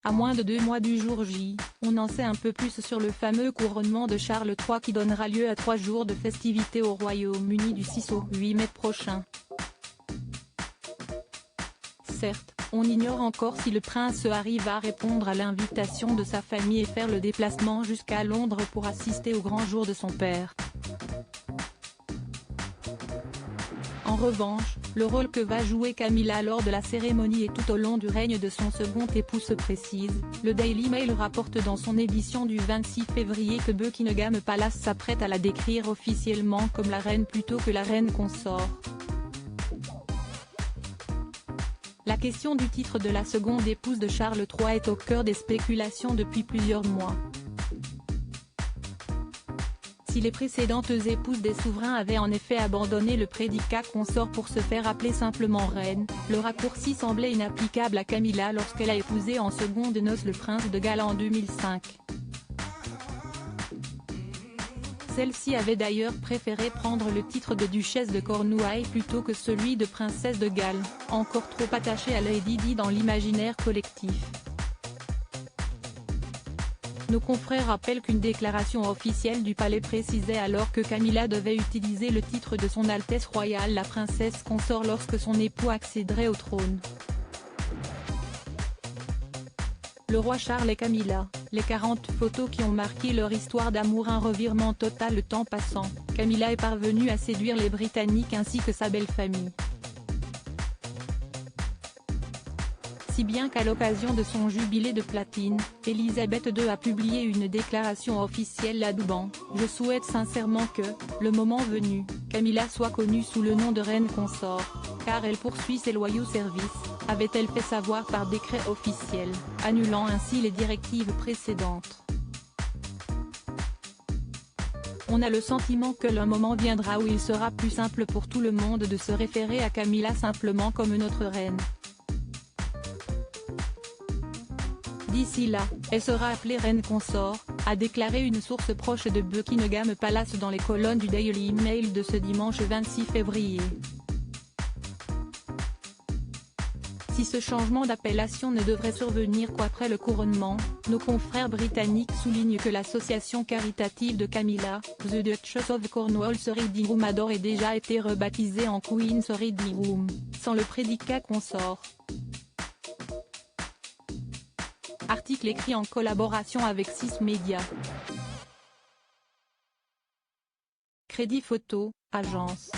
À moins de 2 mois du jour J, on en sait un peu plus sur le fameux couronnement de Charles III qui donnera lieu à 3 jours de festivités au Royaume-Uni du 6 au 8 mai prochain. Certes, on ignore encore si le prince Harry va répondre à l'invitation de sa famille et faire le déplacement jusqu'à Londres pour assister au grand jour de son père. En revanche, le rôle que va jouer Camilla lors de la cérémonie et tout au long du règne de son second époux se précise. Le Daily Mail rapporte dans son édition du 26 février que Buckingham Palace s'apprête à la décrire officiellement comme la reine plutôt que la reine consort. La question du titre de la seconde épouse de Charles III est au cœur des spéculations depuis plusieurs mois. Si les précédentes épouses des souverains avaient en effet abandonné le prédicat consort pour se faire appeler simplement reine, le raccourci semblait inapplicable à Camilla lorsqu'elle a épousé en secondes noces le prince de Galles en 2005. Celle-ci avait d'ailleurs préféré prendre le titre de duchesse de Cornouailles plutôt que celui de princesse de Galles, encore trop attachée à Lady Di dans l'imaginaire collectif. Nos confrères rappellent qu'une déclaration officielle du palais précisait alors que Camilla devait utiliser le titre de son Altesse royale la princesse consort lorsque son époux accéderait au trône. Le roi Charles et Camilla, les 40 photos qui ont marqué leur histoire d'amour. Un revirement total le temps passant, Camilla est parvenue à séduire les Britanniques ainsi que sa belle famille. Si bien qu'à l'occasion de son jubilé de platine, Elisabeth II a publié une déclaration officielle adoubant « Je souhaite sincèrement que, le moment venu, Camilla soit connue sous le nom de reine consort, car elle poursuit ses loyaux services », avait-elle fait savoir par décret officiel, annulant ainsi les directives précédentes. On a le sentiment que le moment viendra où il sera plus simple pour tout le monde de se référer à Camilla simplement comme notre reine. D'ici là, elle sera appelée reine consort, a déclaré une source proche de Buckingham Palace dans les colonnes du Daily Mail de ce dimanche 26 février. Si ce changement d'appellation ne devrait survenir qu'après le couronnement, nos confrères britanniques soulignent que l'association caritative de Camilla, The Duchess of Cornwall's Reading Room a d'ores et déjà été rebaptisée en Queen's Reading Room, sans le prédicat consort. Article écrit en collaboration avec 6 médias. Crédit photo, agence.